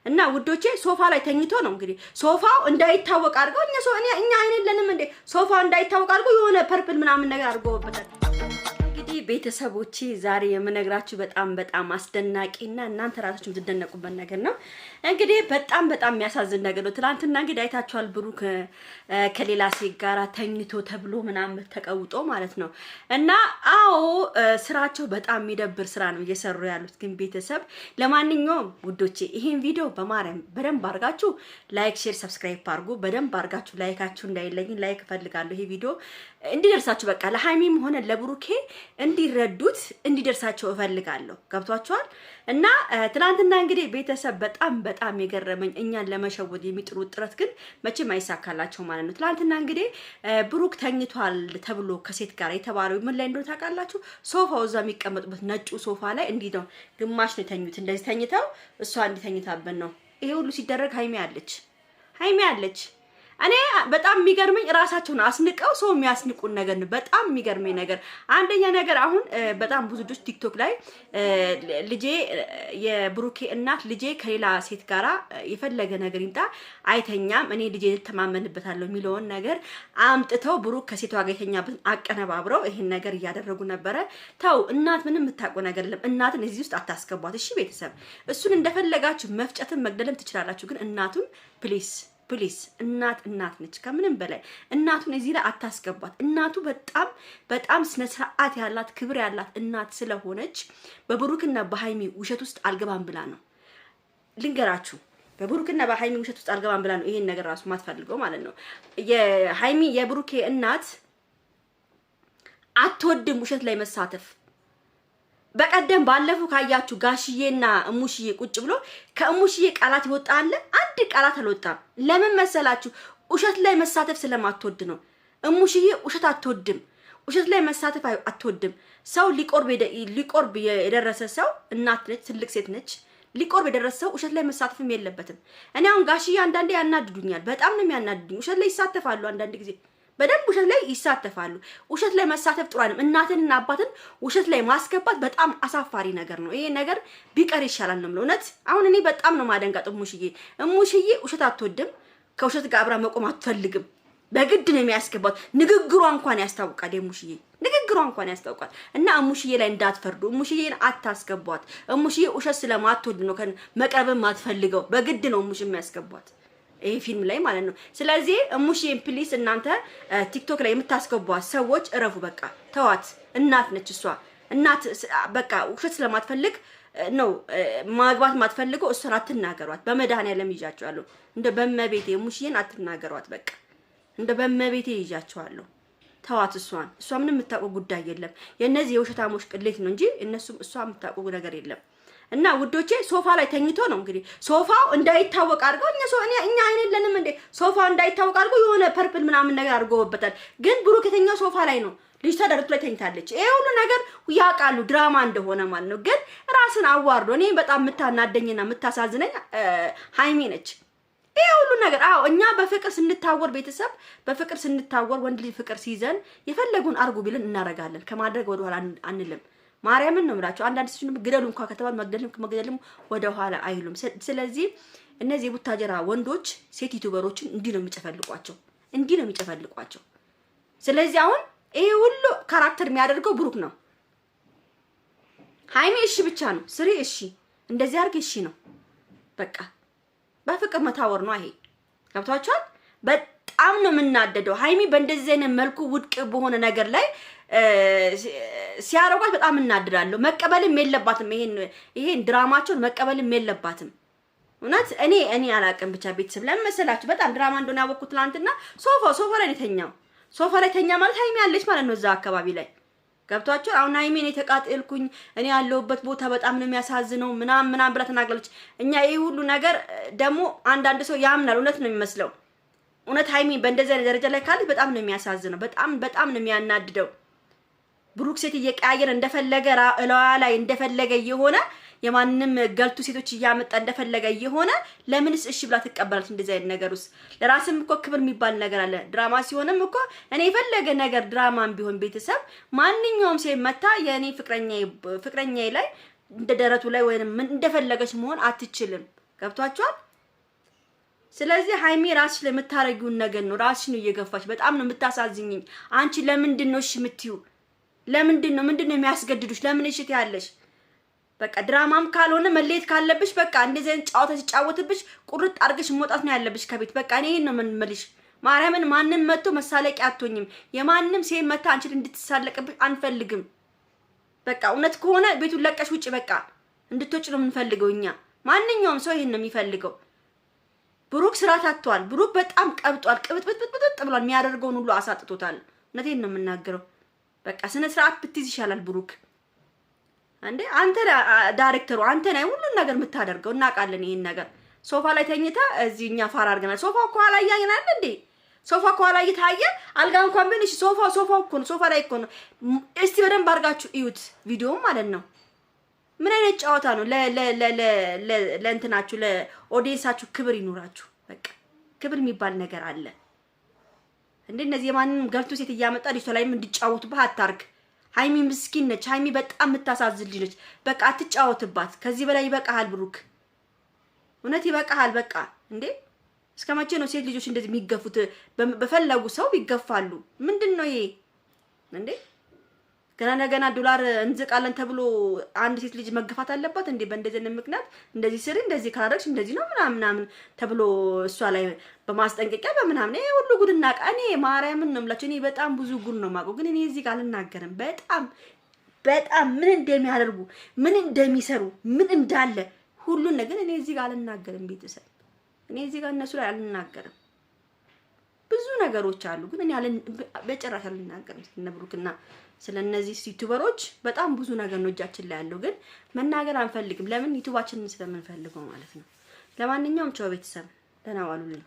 እና ውዶቼ ሶፋ ላይ ተኝቶ ነው እንግዲህ ሶፋው እንዳይታወቅ አድርገው እኛ አይነለንም እንዴ ሶፋው እንዳይታወቅ አድርገው የሆነ ፐርፕል ምናምን ነገር አድርገውበታል። ቤተሰቦቼ ዛሬ የምነግራችሁ በጣም አስደናቂና እናንተ ራሳችሁ የምትደነቁበት ነገር ነው። እንግዲህ በጣም የሚያሳዝን ነገር ነው። ትናንትና እንግዲህ አይታችኋል ብሩክ ከሌላ ሴት ጋራ ተኝቶ ተብሎ ምናምን ተቀውጦ ማለት ነው። እና አዎ ስራቸው በጣም የሚደብር ስራ ነው እየሰሩ ያሉት። ግን ቤተሰብ ለማንኛውም ውዶቼ ይሄን ቪዲዮ በማርያም በደንብ አድርጋችሁ ላይክ፣ ሼር፣ ሰብስክራይብ አድርጉ። በደንብ አድርጋችሁ ላይካችሁ እንዳይለኝ ላይክ እፈልጋለሁ። ይሄ ቪዲዮ እንዲደርሳችሁ በቃ ለሃይሚም ሆነ ለብሩኬ እንዲረዱት እንዲደርሳቸው እፈልጋለሁ። ገብቷቸዋል። እና ትናንትና እንግዲህ ቤተሰብ በጣም የገረመኝ እኛን ለመሸወድ የሚጥሩት ጥረት ግን መቼም አይሳካላቸው ማለት ነው። ትናንትና እንግዲህ ብሩክ ተኝቷል ተብሎ ከሴት ጋር የተባለው ምን ላይ እንደሆነ ታውቃላችሁ? ሶፋው እዛ የሚቀመጡበት ነጩ ሶፋ ላይ እንዲህ ነው። ግማሽ ነው የተኙት። እንደዚህ ተኝተው እሷ እንዲተኝታበት ነው። ይሄ ሁሉ ሲደረግ ሃይሚ አለች። እኔ በጣም የሚገርመኝ ራሳቸውን አስንቀው ሰው የሚያስንቁን ነገር ነው። በጣም የሚገርመኝ ነገር አንደኛ ነገር አሁን በጣም ብዙ ልጆች ቲክቶክ ላይ ልጄ የብሩኬ እናት ልጄ ከሌላ ሴት ጋራ የፈለገ ነገር ይምጣ አይተኛም፣ እኔ ልጄ ተማመንበታለሁ የሚለውን ነገር አምጥተው ብሩክ ከሴቷ ጋር የተኛበትን አቀነባብረው ይሄን ነገር እያደረጉ ነበረ። ተው እናት ምንም የምታውቀው ነገር የለም። እናትን እዚህ ውስጥ አታስገቧት እሺ ቤተሰብ። እሱን እንደፈለጋችሁ መፍጨትን መግደልም ትችላላችሁ፣ ግን እናቱን ፕሊስ እናት ነች። ከምንም በላይ እናቱን እዚህ ላይ አታስገቧት። እናቱ በጣም ስነ ስርዓት ያላት ክብር ያላት እናት ስለሆነች በብሩክና በሃይሚ ውሸት ውስጥ አልገባም ብላ ነው። ልንገራችሁ፣ በብሩክና በሃይሚ ውሸት ውስጥ አልገባም ብላ ነው ይሄን ነገር ራሱ ማትፈልገው ማለት ነው። የሃይሚ የብሩኬ እናት አትወድም ውሸት ላይ መሳተፍ። በቀደም ባለፈው ካያችሁ ጋሽዬና እሙሽዬ ቁጭ ብሎ ከእሙሽዬ ቃላት ይወጣል፣ አንድ ቃላት አልወጣም። ለምን መሰላችሁ? ውሸት ላይ መሳተፍ ስለማትወድ ነው። እሙሽዬ ውሸት አትወድም፣ ውሸት ላይ መሳተፍ አትወድም። ሰው ሊቆርብ የደረሰ ሰው እናት ነች፣ ትልቅ ሴት ነች። ሊቆርብ የደረሰ ሰው ውሸት ላይ መሳተፍም የለበትም። እኔ አሁን ጋሽዬ አንዳንዴ ያናድዱኛል፣ በጣም ነው የሚያናድዱኝ። ውሸት ላይ ይሳተፋሉ አንዳንድ ጊዜ በደንብ ውሸት ላይ ይሳተፋሉ። ውሸት ላይ መሳተፍ ጥሩ አይደለም። እናትንና አባትን ውሸት ላይ ማስገባት በጣም አሳፋሪ ነገር ነው። ይሄ ነገር ቢቀር ይሻላል ነው የምለው። እውነት አሁን እኔ በጣም ነው ማደንቃት እሙሽዬ ውሸት አትወድም፣ ከውሸት ጋር አብራ መቆም አትፈልግም። በግድ ነው የሚያስገባት። ንግግሯ እንኳን ያስታውቃል። እሙሽዬ ንግግሯ እንኳን ያስታውቃል። እና እሙሽዬ ላይ እንዳትፈርዱ። እሙሽዬን አታስገቧት። እሙሽዬ ውሸት ስለማትወድ ነው መቅረብም አትፈልገው። በግድ ነው እሙሽ የሚያስገቧት ይሄ ፊልም ላይ ማለት ነው። ስለዚህ እሙሽዬን ፕሊስ እናንተ ቲክቶክ ላይ የምታስገቧት ሰዎች እረፉ። በቃ ተዋት። እናት ነች እሷ። እናት በቃ ውሸት ስለማትፈልግ ነው ማግባት ማትፈልገው። እሷን አትናገሯት። በመድኃኒዓለም ይዣቸዋለሁ። እንደ በመቤቴ እሙሽዬን አትናገሯት። በቃ እንደ በመቤቴ ይዣቸዋለሁ። ተዋት። እሷ ምንም የምታውቀው ጉዳይ የለም። የነዚህ የውሸታሞች ቅሌት ነው እንጂ እሷ የምታውቀው ነገር የለም። እና ውዶቼ ሶፋ ላይ ተኝቶ ነው እንግዲህ ሶፋው እንዳይታወቅ አድርገው እኛ አይነለንም እንዴ ሶፋው እንዳይታወቅ አድርገው የሆነ ፐርፕል ምናምን ነገር አድርገውበታል። ግን ብሩክ የተኛው ሶፋ ላይ ነው። ልጅቷ ደረቱ ላይ ተኝታለች። ይሄ ሁሉ ነገር ያውቃሉ ድራማ እንደሆነ ማለት ነው። ግን ራስን አዋርዶ እኔ በጣም የምታናደኝና የምታሳዝነኝ ሃይሚ ነች። ይሄ ሁሉ ነገር እኛ በፍቅር ስንታወር ቤተሰብ በፍቅር ስንታወር ወንድ ልጅ ፍቅር ሲይዘን የፈለጉን አርጉ ቢልን እናረጋለን። ከማድረግ ወደ ኋላ አንልም። ማርያምን ነው የምላችሁ። አንዳንድ ሰዎች ግደሉ እንኳን ከተባለ መግደልም ወደ ኋላ አይሉም። ስለዚህ እነዚህ የቡታጀራ ወንዶች ሴት ዩቲዩበሮችን እንዲህ ነው የሚጨፈልቋቸው። ስለዚህ አሁን ይሄ ሁሉ ካራክተር የሚያደርገው ብሩክ ነው። ሃይሚ እሺ ብቻ ነው ስሪ፣ እሺ እንደዚህ አድርግ፣ እሺ ነው በቃ። በፍቅር መታወር ነው ይሄ። ገብቷችኋል? በጣም ነው የምናደደው። ሃይሚ በእንደዚህ አይነት መልኩ ውድቅ በሆነ ነገር ላይ ሲያረጓት በጣም እናድራለሁ። መቀበልም የለባትም ይሄን ድራማቸውን መቀበልም የለባትም። እውነት እኔ አላቅም። ብቻ ቤተሰብ ለምን መሰላችሁ በጣም ድራማ እንደሆነ ያወቅኩት ትናንትና ሶፋ ላይ የተኛው ሶፋ ላይ ተኛ ማለት ሃይሚ ያለች ማለት ነው እዛ አካባቢ ላይ ገብቷችሁ። አሁን ሃይሚን የተቃጠልኩኝ እኔ ያለሁበት ቦታ በጣም ነው የሚያሳዝነው ምናምን ብላ ተናገረች። እኛ ይሄ ሁሉ ነገር ደግሞ አንዳንድ ሰው ያምናል፣ እውነት ነው የሚመስለው። እውነት ሃይሚ በእንደዚህ አይነት ደረጃ ላይ ካለች በጣም ነው የሚያሳዝነው። በጣም ነው የሚያናድደው። ብሩክ ሴት እየቀያየረ እንደፈለገ እላዋ ላይ እንደፈለገ የሆነ የማንንም ገልቱ ሴቶች እያመጣ እንደፈለገ የሆነ ለምንስ እሺ ብላ ትቀበላለች? እንደዚህ አይነት ነገር ውስጥ ለራስም እኮ ክብር የሚባል ነገር አለ። ድራማ ሲሆንም እኮ እኔ የፈለገ ነገር ድራማም ቢሆን ቤተሰብ ማንኛውም ሴት መታ የኔ ፍቅረኛዬ ላይ እንደ ደረቱ ላይ ወይንም እንደፈለገች መሆን አትችልም። ገብቷችኋል? ስለዚህ ሃይሚ ራስሽ ለምታረጊውን ነገር ነው ራስሽ ነው እየገፋሽ። በጣም ነው የምታሳዝኝኝ። አንቺ ለምንድን ነው እሺ የምትዩ? ምንድነው የሚያስገድዱሽ? ለምን እሺ ትያለሽ? በቃ ድራማም ካልሆነ መለየት ካለብሽ በቃ እንደዚህ አይነት ጫወታ ሲጫወትብሽ ቁርጥ አድርገሽ መውጣት ነው ያለብሽ ከቤት። በቃ እኔ ይሄን ነው የምልሽ። ማርያምን ማንንም መጥቶ መሳለቂያ አትሆኝም። የማንንም ሴት መታ አንቺን እንድትሳለቅብሽ አንፈልግም። በቃ እውነት ከሆነ ቤቱን ለቀሽ ውጪ። በቃ እንድትወጪ ነው የምንፈልገው እኛ። ማንኛውም ሰው ይሄን ነው የሚፈልገው። ብሩክ ስርዓት አጥቷል። ብሩክ በጣም ቀብጧል። ቅብጥብጥብጥ ብሏል። የሚያደርገውን ሁሉ አሳጥቶታል። እውነቴን ነው የምናገረው። በቃ ስነ ስርዓት ብትይዝ ይሻላል ብሩክ። እንዴ አንተ ዳይሬክተሩ አንተ ነህ ሁሉን ነገር የምታደርገው። እናውቃለን ይሄን ነገር። ሶፋ ላይ ተኝታ እዚህኛ ፋራ አድርገናል። ሶፋ እኮ ኋላ እያየናል እንዴ? ሶፋ እኮ ኋላ እየታየ አልጋ እንኳን ቢሆን እሺ፣ ሶፋ እኮ ነው። ሶፋ ላይ እኮ ነው። እስቲ በደንብ አድርጋችሁ እዩት ቪዲዮ ማለት ነው። ምን አይነት ጨዋታ ነው? ለእንትናችሁ ለኦዲየንሳችሁ ክብር ይኑራችሁ። በቃ ክብር የሚባል ነገር አለ እንዴ? እነዚህ የማንንም ገልቱ ሴት እያመጣ ልጅቷ ላይም እንዲጫወቱባት አታርግ። ሃይሚ ምስኪን ነች። ሃይሚ በጣም የምታሳዝን ልጅ ነች። በቃ አትጫወትባት። ከዚህ በላይ ይበቃሃል ብሩክ፣ እውነት ይበቃሃል። በቃ እንዴ እስከ መቼ ነው ሴት ልጆች እንደዚህ የሚገፉት? በፈለጉ ሰው ይገፋሉ። ምንድነው ይሄ እንዴ? ገና ዶላር እንዝቃለን ተብሎ አንድ ሴት ልጅ መገፋት አለባት እንዴ? በእንደዚህ ምክንያት እንደዚህ ስሪ፣ እንደዚህ ካላደረግሽ እንደዚህ ነው ምናምን ተብሎ እሷ ላይ በማስጠንቀቂያ በምናምን ይሄ ሁሉ ጉድና እኔ ማርያምን ነው የምላቸው። እኔ በጣም ብዙ ጉድ ነው የማውቀው፣ ግን እኔ እዚህ ጋር አልናገርም። በጣም ምን እንደሚያደርጉ ምን እንደሚሰሩ ምን እንዳለ ሁሉን ነገር እኔ እዚህ ጋር አልናገርም። ቤተሰብ እኔ እዚህ ጋር እነሱ ላይ አልናገርም። ብዙ ነገሮች አሉ፣ ግን እኔ በጭራሽ አልናገርም። ስለነብሩክና ስለነዚህ ዩቲዩበሮች በጣም ብዙ ነገር ነው እጃችን ላይ ያለው፣ ግን መናገር አንፈልግም። ለምን? ዩቲዩባችንን ስለምንፈልገው ማለት ነው። ለማንኛውም ቻው ቤተሰብ፣ ደህና ዋሉልኝ።